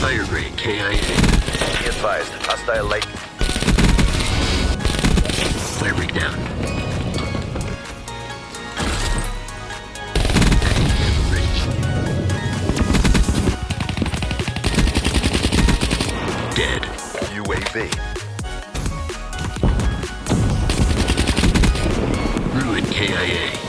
Fire rate KIA. Be advised, hostile light. Fire rate down. Dead. UAV. Ruin KIA.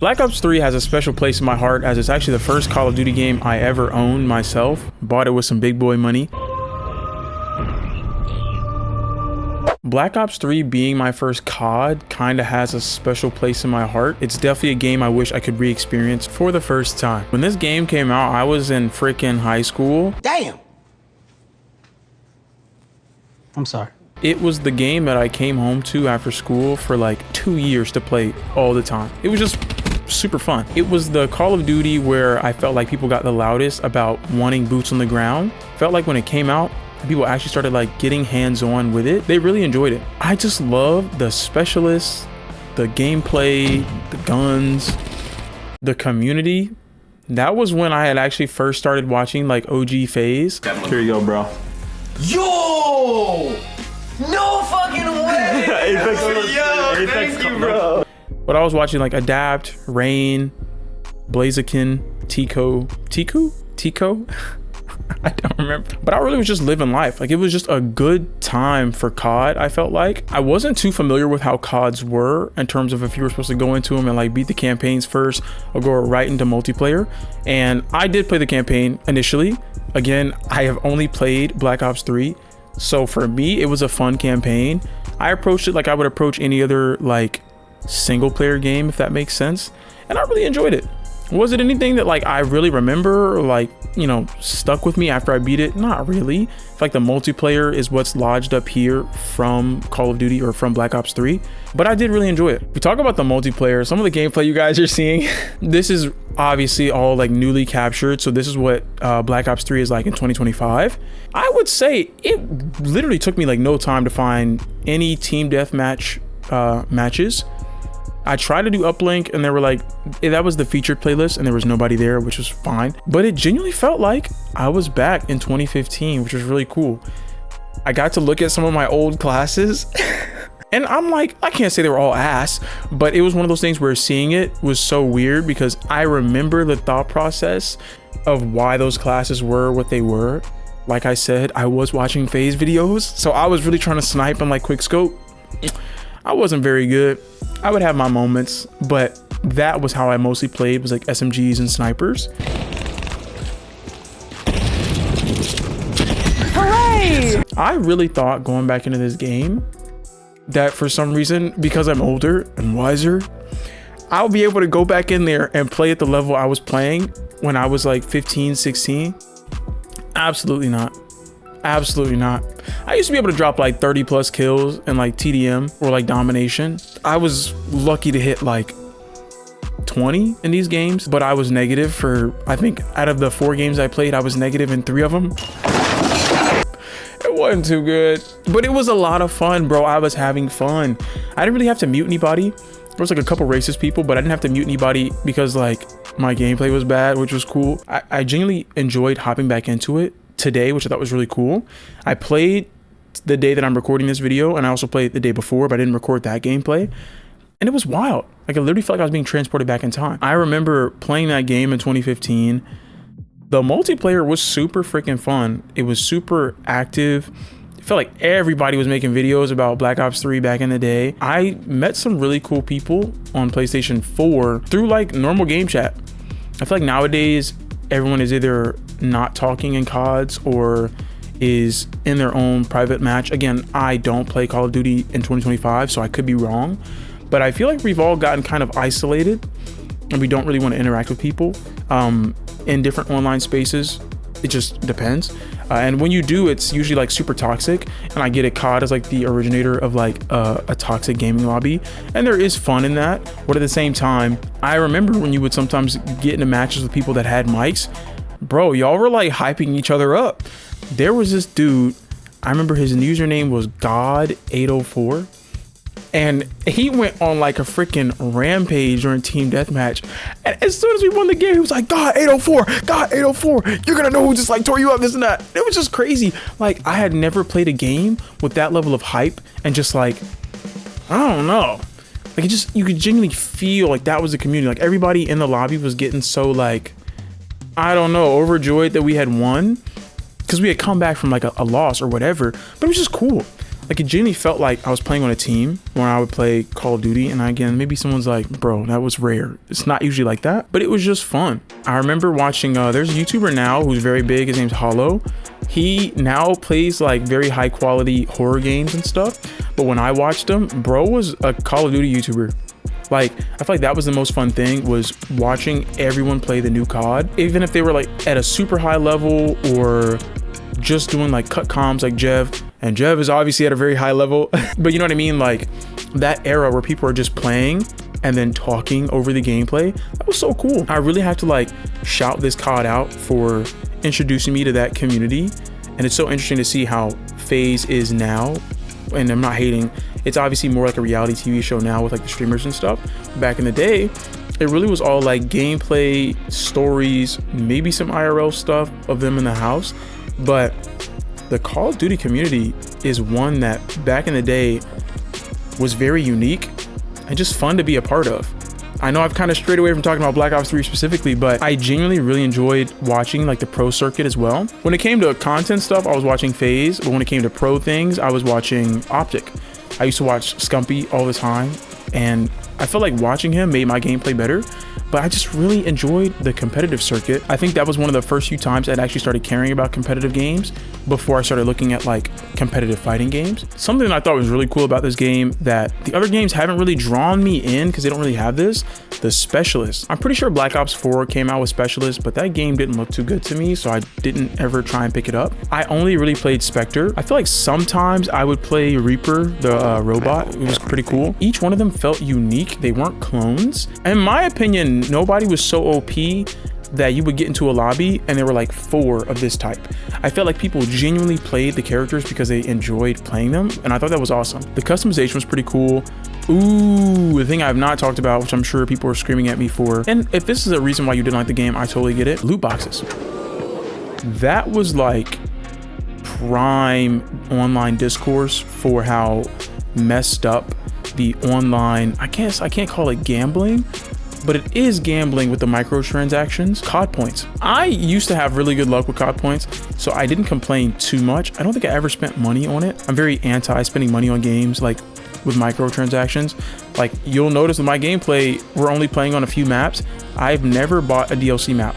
Black Ops 3 has a special place in my heart as it's actually the first Call of Duty game I ever owned myself. Bought it with some big boy money. Black Ops 3 being my first COD kind of has a special place in my heart. It's definitely a game I wish I could re-experience for the first time. When this game came out, I was in freaking high school. Damn! I'm sorry. It was the game that I came home to after school for like 2 years to play all the time. It was just super fun. It was the Call of Duty where I felt like people got the loudest about wanting boots on the ground. Felt like when it came out, people actually started like getting hands-on with it. They really enjoyed it. I just love the specialists, the gameplay, the guns, the community. That was when I had actually first started watching like OG FaZe. Here you go, bro. Yo! No fucking way! Yo, thank you, bro. But I was watching like Adapt, Rain, Blaziken, Tico. I don't remember. But I really was just living life. Like it was just a good time for COD, I felt like. I wasn't too familiar with how CODs were in terms of if you were supposed to go into them and like beat the campaigns first or go right into multiplayer. And I did play the campaign initially. Again, I have only played Black Ops 3. So for me, it was a fun campaign. I approached it like I would approach any other like single player game, if that makes sense. And I really enjoyed it. Was it anything that like I really remember or like, you know, stuck with me after I beat it? Not really. I feel like the multiplayer is what's lodged up here from Call of Duty or from Black Ops 3, but I did really enjoy it. We talk about the multiplayer, some of the gameplay you guys are seeing, this is obviously all like newly captured. So this is what Black Ops 3 is like in 2025. I would say it literally took me like no time to find any team deathmatch matches. I tried to do uplink and they were like, that was the featured playlist and there was nobody there, which was fine. But it genuinely felt like I was back in 2015, which was really cool. I got to look at some of my old classes and I'm like, I can't say they were all ass, but it was one of those things where seeing it was so weird because I remember the thought process of why those classes were what they were. Like I said, I was watching FaZe videos, so I was really trying to snipe and like quick scope. I wasn't very good. I would have my moments, but that was how I mostly played, was like SMGs and snipers. Hooray! I really thought going back into this game that for some reason, because I'm older and wiser, I'll be able to go back in there and play at the level I was playing when I was like 15, 16. Absolutely not. Absolutely not. I used to be able to drop like 30 plus kills in like TDM or like domination. I was lucky to hit like 20 in these games, but I was negative for, I think out of the 4 games I played, I was negative in 3 of them. It wasn't too good, but it was a lot of fun, bro. I was having fun. I didn't really have to mute anybody. There was like a couple racist people, but I didn't have to mute anybody because like my gameplay was bad, which was cool. I genuinely enjoyed hopping back into it today, which I thought was really cool. I played the day that I'm recording this video, and I also played the day before, but I didn't record that gameplay. And it was wild. Like I literally felt like I was being transported back in time. I remember playing that game in 2015. The multiplayer was super freaking fun. It was super active. It felt like everybody was making videos about Black Ops 3 back in the day. I met some really cool people on PlayStation 4 through like normal game chat. I feel like nowadays everyone is either not talking in CODs or is in their own private match. Again, I don't play Call of Duty in 2025, so I could be wrong, but I feel like we've all gotten kind of isolated and we don't really want to interact with people in different online spaces. It just depends. And when you do, it's usually like super toxic. And I get it, COD is like the originator of like a toxic gaming lobby. And there is fun in that. But at the same time, I remember when you would sometimes get into matches with people that had mics, bro, y'all were like hyping each other up. There was this dude, I remember his username was God804. And he went on like a freaking rampage during Team Deathmatch. And as soon as we won the game, he was like, God 804, God 804, you're gonna know who just like tore you up, this and that. It was just crazy. Like, I had never played a game with that level of hype and just like, I don't know. Like, it just, you could genuinely feel like that was the community. Like, everybody in the lobby was getting so like, I don't know, overjoyed that we had won. Because we had come back from like a loss or whatever. But it was just cool. Like, it genuinely felt like I was playing on a team when I would play Call of Duty. And again, maybe someone's like, bro, that was rare. It's not usually like that, but it was just fun. I remember watching, there's a YouTuber now who's very big. His name's Hollow. He now plays like very high quality horror games and stuff. But when I watched him, bro was a Call of Duty YouTuber. Like, I feel like that was the most fun thing, was watching everyone play the new COD. Even if they were like at a super high level or just doing like cut comms like Jev. And Jev is obviously at a very high level, but you know what I mean? Like, that era where people are just playing and then talking over the gameplay, that was so cool. I really have to like shout this COD out for introducing me to that community. And it's so interesting to see how FaZe is now. And I'm not hating, it's obviously more like a reality TV show now with like the streamers and stuff. Back in the day, it really was all like gameplay, stories, maybe some IRL stuff of them in the house. But the Call of Duty community is one that back in the day was very unique and just fun to be a part of. I know I've kind of strayed away from talking about Black Ops 3 specifically, but I genuinely really enjoyed watching like the pro circuit as well. When it came to content stuff, I was watching FaZe, but when it came to pro things, I was watching Optic. I used to watch Scumpy all the time, and I felt like watching him made my gameplay better, but I just really enjoyed the competitive circuit. I think that was one of the first few times I'd actually started caring about competitive games before I started looking at like competitive fighting games. Something that I thought was really cool about this game that the other games haven't really drawn me in because they don't really have this, the Specialist. I'm pretty sure Black Ops 4 came out with Specialist, but that game didn't look too good to me, so I didn't ever try and pick it up. I only really played Spectre. I feel like sometimes I would play Reaper, the robot. It was pretty cool. Each one of them felt unique. They weren't clones. In my opinion, nobody was so OP that you would get into a lobby and there were like 4 of this type. I felt like people genuinely played the characters because they enjoyed playing them, and I thought that was awesome. The customization was pretty cool. Ooh, the thing I've not talked about, which I'm sure people are screaming at me for, and if this is a reason why you didn't like the game, I totally get it. Loot boxes. That was like prime online discourse for how messed up the online, I guess I can't call it gambling, but it is gambling with the microtransactions. COD points. I used to have really good luck with COD points, so I didn't complain too much. I don't think I ever spent money on it. I'm very anti spending money on games like with microtransactions. Like, you'll notice in my gameplay, we're only playing on a few maps. I've never bought a DLC map.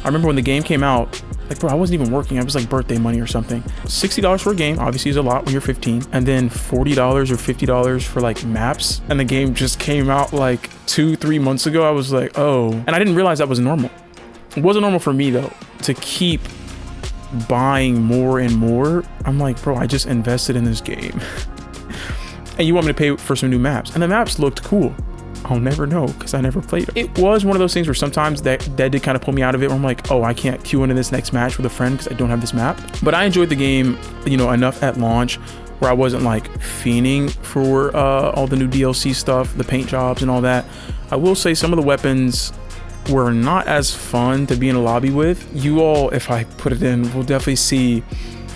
I remember when the game came out, like, bro, I wasn't even working. I was like birthday money or something. $60 for a game obviously is a lot when you're 15, and then $40 or $50 for like maps. And the game just came out like 2-3 months ago. I was like, oh, and I didn't realize that was normal. It wasn't normal for me though to keep buying more and more. I'm like, bro, I just invested in this game and you want me to pay for some new maps, and the maps looked cool. I'll never know because I never played it. It was one of those things where sometimes that did kind of pull me out of it, where I'm like, oh, I can't queue into this next match with a friend because I don't have this map. But I enjoyed the game, you know, enough at launch where I wasn't like fiending for all the new DLC stuff, the paint jobs and all that. I will say some of the weapons were not as fun to be in a lobby with. You all, if I put it in, will definitely see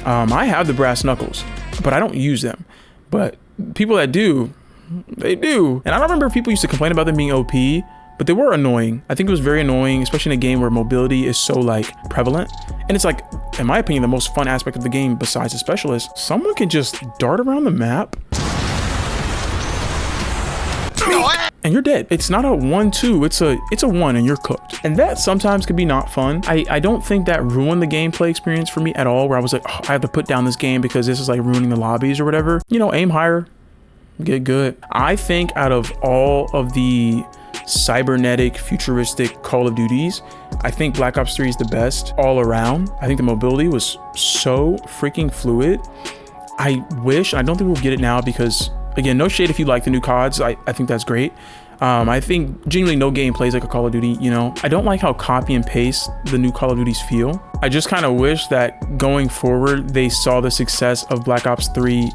I have the brass knuckles, but I don't use them. But people that do, they do. And I don't remember if people used to complain about them being OP, but they were annoying. I think it was very annoying, especially in a game where mobility is so like prevalent. And it's like, in my opinion, the most fun aspect of the game besides the Specialist. Someone can just dart around the map and you're dead. It's not a 1-2, it's a 1 and you're cooked. And that sometimes can be not fun. I don't think that ruined the gameplay experience for me at all, where I was like, oh, I have to put down this game because this is like ruining the lobbies or whatever. You know, aim higher, get good. I think out of all of the cybernetic, futuristic Call of Duties, I think Black Ops 3 is the best all around. I think the mobility was so freaking fluid. I wish, I don't think we'll get it now because, again, no shade if you like the new CODs. I think that's great. I think genuinely no game plays like a Call of Duty, you know. I don't like how copy and paste the new Call of Duties feel. I just kind of wish that going forward, they saw the success of Black Ops 3,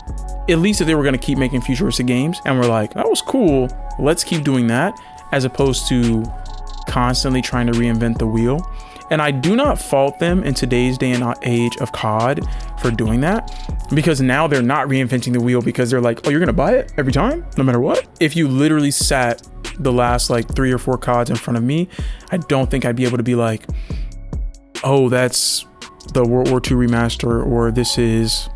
at least if they were going to keep making futuristic games, and we're like, that was cool, let's keep doing that, as opposed to constantly trying to reinvent the wheel. And I do not fault them in today's day and age of COD for doing that, because now they're not reinventing the wheel, because they're like, oh, you're gonna buy it every time, no matter what? If you literally sat the last like 3 or 4 CODs in front of me, I don't think I'd be able to be like, oh, that's the World War II remaster, or this is,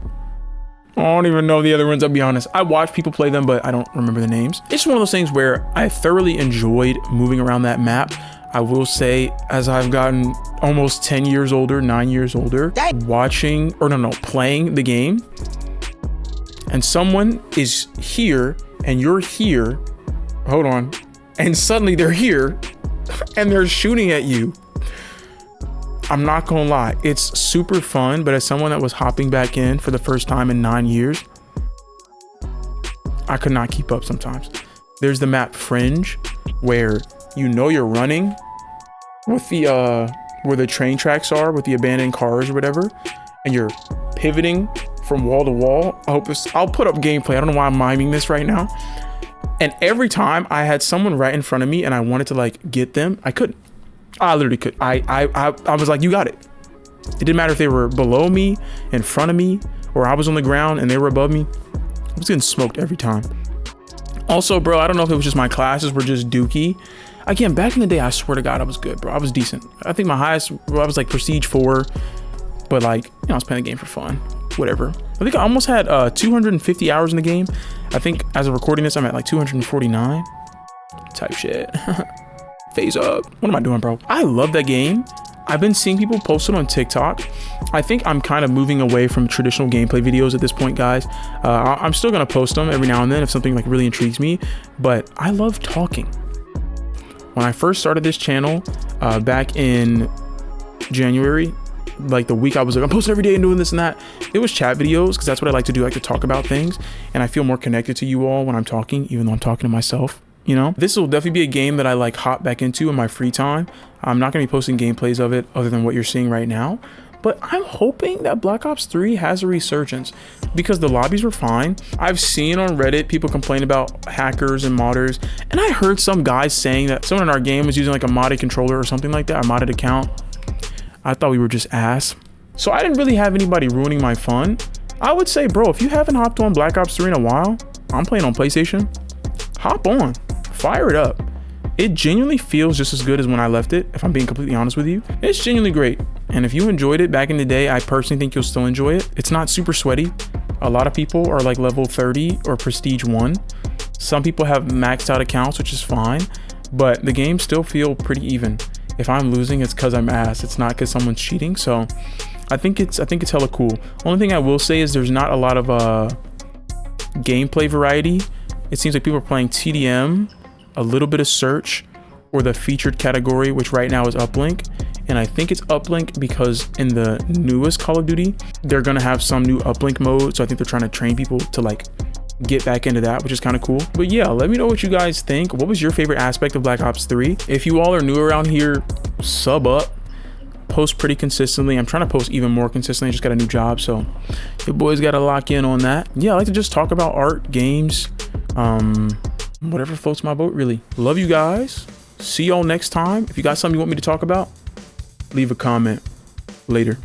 I don't even know the other ones, I'll be honest. I watch people play them, but I don't remember the names. It's one of those things where I thoroughly enjoyed moving around that map. I will say, as I've gotten almost 10 years older, 9 years older, playing the game, and someone is here and you're here, hold on, and suddenly they're here and they're shooting at you. I'm not gonna lie, it's super fun, but as someone that was hopping back in for the first time in 9 years, I could not keep up sometimes. There's the map Fringe, where you know you're running with the where the train tracks are, with the abandoned cars or whatever, and you're pivoting from wall to wall. I'll put up gameplay. I don't know why I'm miming this right now. And every time I had someone right in front of me and I wanted to like get them, I couldn't. I literally could. I was like, you got it. It didn't matter if they were below me, in front of me, or I was on the ground and they were above me. I was getting smoked every time. Also, bro, I don't know if it was just my classes were just dookie. Again, back in the day, I swear to God, I was good, bro. I was decent. I think my highest, I was like Prestige 4, but like, you know, I was playing the game for fun, whatever. I think I almost had 250 hours in the game. I think as of recording this, I'm at like 249 type shit. FaZe up. What am I doing, bro? I love that game. I've been seeing people post it on TikTok. I think I'm kind of moving away from traditional gameplay videos at this point, guys. I'm still gonna post them every now and then if something like really intrigues me, but I love talking. When I first started this channel back in January, like the week I was like, I'm posting every day and doing this and that, it was chat videos, because that's what I like to do. I like to talk about things, and I feel more connected to you all when I'm talking, even though I'm talking to myself. You know, this will definitely be a game that I like hop back into in my free time. I'm not gonna be posting gameplays of it other than what you're seeing right now, but I'm hoping that Black Ops 3 has a resurgence, because the lobbies were fine. I've seen on Reddit people complain about hackers and modders, and I heard some guys saying that someone in our game was using like a modded controller or something like that, a modded account. I thought we were just ass. So I didn't really have anybody ruining my fun. I would say, bro, if you haven't hopped on Black Ops 3 in a while, I'm playing on PlayStation, hop on. Fire it up. It genuinely feels just as good as when I left it, if I'm being completely honest with you. It's genuinely great. And if you enjoyed it back in the day, I personally think you'll still enjoy it. It's not super sweaty. A lot of people are like level 30 or prestige 1. Some people have maxed out accounts, which is fine, but the games still feel pretty even. If I'm losing, it's because I'm ass. It's not because someone's cheating. So I think it's hella cool. Only thing I will say is there's not a lot of gameplay variety. It seems like people are playing TDM, a little bit of search, or the featured category, which right now is uplink. And I think it's uplink because in the newest Call of Duty, they're gonna have some new uplink mode. So I think they're trying to train people to like get back into that, which is kind of cool. But yeah, let me know what you guys think. What was your favorite aspect of Black Ops 3? If you all are new around here, sub up. Post pretty consistently. I'm trying to post even more consistently. I just got a new job, so your boys got to lock in on that. Yeah, I like to just talk about art, games, whatever floats my boat, really. Love you guys. See y'all next time. If you got something you want me to talk about, leave a comment. Later.